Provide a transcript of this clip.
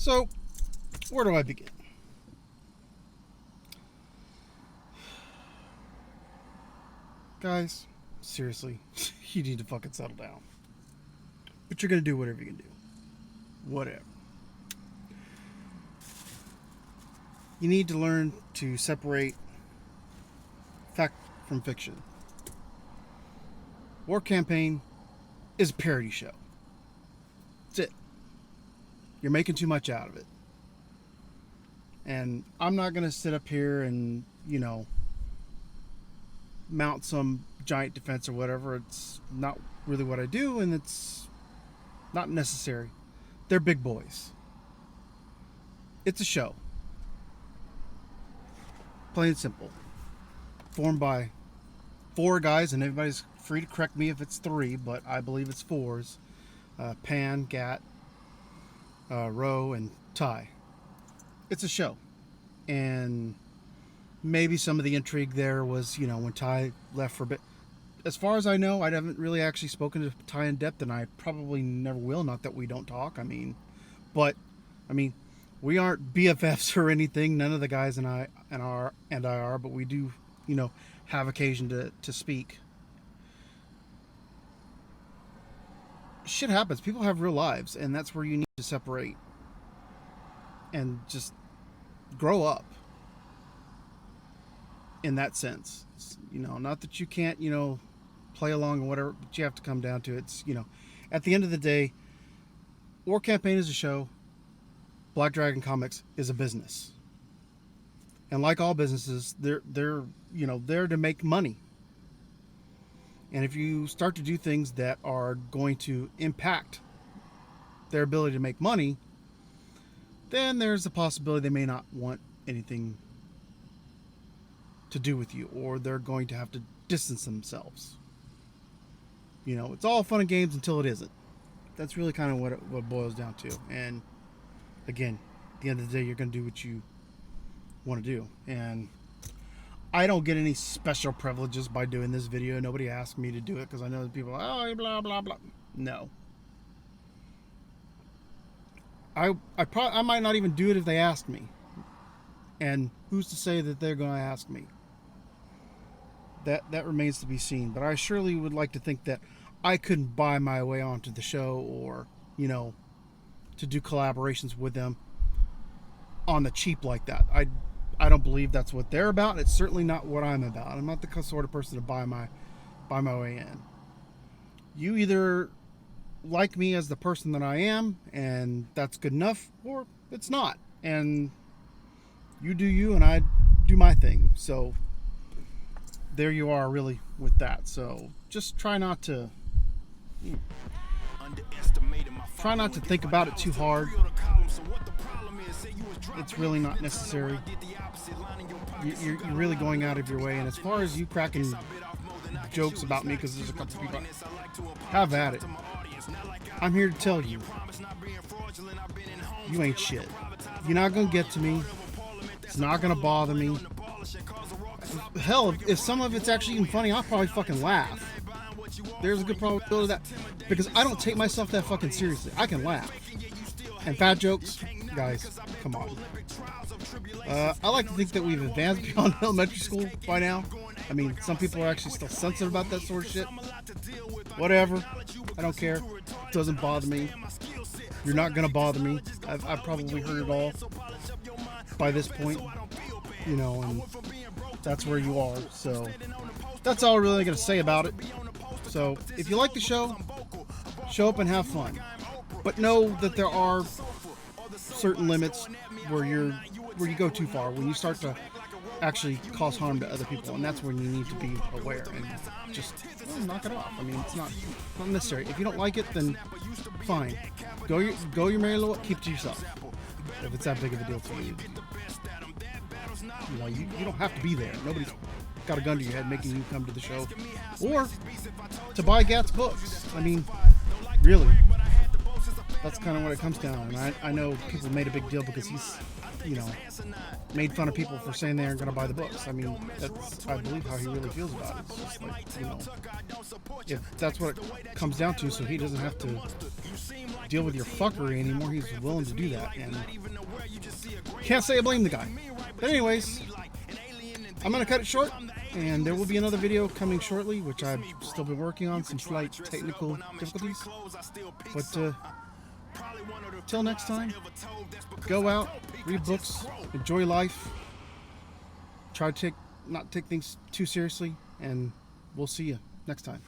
So, where do I begin? Guys, seriously, you need to fucking settle down. But you're gonna do whatever you can do. Whatever. You need to learn to separate fact from fiction. War Campaign is a parody show. That's it. You're making too much out of it. And I'm not going to sit up here and, mount some giant defense or whatever. It's not really what I do, and it's not necessary. They're big boys. It's a show. Plain and simple. Formed by 4 guys, and everybody's free to correct me if it's 3, but I believe it's 4s. Pan, Gat, Ro, and Ty. It's a show. And maybe some of the intrigue there was, when Ty left for a bit. As far as I know, I haven't really actually spoken to Ty in depth, and I probably never will. Not that we don't talk. We aren't BFFs or anything. None of the guys and I are, but we do, have occasion to speak. Shit happens. People have real lives, and that's where you need to separate and just grow up in that sense. Not that you can't, play along or whatever, but you have to come down to it's, at the end of the day, War Campaign is a show. Black Dragon Comics is a business. And like all businesses, they're there to make money. And if you start to do things that are going to impact their ability to make money, then there's a possibility they may not want anything to do with you, or they're going to have to distance themselves. It's all fun and games until it isn't. That's really kind of what it boils down to. And again, at the end of the day, you're going to do what you want to do. And I don't get any special privileges by doing this video. Nobody asked me to do it because I know that people are, blah, blah, blah. No. I might not even do it if they asked me. And who's to say that they're going to ask me? That remains to be seen. But I surely would like to think that I couldn't buy my way onto the show or, to do collaborations with them on the cheap like that. I don't believe that's what they're about. It's certainly not what I'm about. I'm not the sort of person to buy my way in. You either like me as the person that I am, and that's good enough, or it's not. And you do you, and I do my thing. So there you are, really, with that. So just try not to think about it too hard. It's really not necessary. You're really going out of your way. And as far as you cracking jokes about me, because there's a couple people, have at it. I'm here to tell you, you ain't shit. You're not going to get to me. It's not going to bother me. Hell, if some of it's actually even funny, I'll probably fucking laugh. There's a good probability of that, because I don't take myself that fucking seriously. I can laugh. And fat jokes, guys, come on. I like to think that we've advanced beyond elementary school by now. Some people are actually still sensitive about that sort of shit. Whatever. I don't care. It doesn't bother me. You're not going to bother me. I've probably heard it all by this point. And that's where you are. So that's all I'm really going to say about it. So if you like the show, show up and have fun. But know that there are certain limits where you go too far, when you start to actually cause harm to other people, and that's when you need to be aware and just knock it off. It's not necessary. If you don't like it, then fine. Go your merry little, keep it to yourself. If it's that big of a deal to you. You don't have to be there. Nobody's got a gun to your head making you come to the show or to buy Gat's books. Really. That's kind of what it comes down. And I know people made a big deal because he's, you know, made fun of people for saying they aren't going to buy the books. I mean, that's, I believe, how he really feels about it. It's just like, you know, if that's what it comes down to, so he doesn't have to deal with your fuckery anymore, he's willing to do that. And can't say I blame the guy. But anyways, I'm going to cut it short, and there will be another video coming shortly, which I've still been working on, some slight technical difficulties. But till next time, go out, read books, enjoy life, try to not take things too seriously, and we'll see you next time.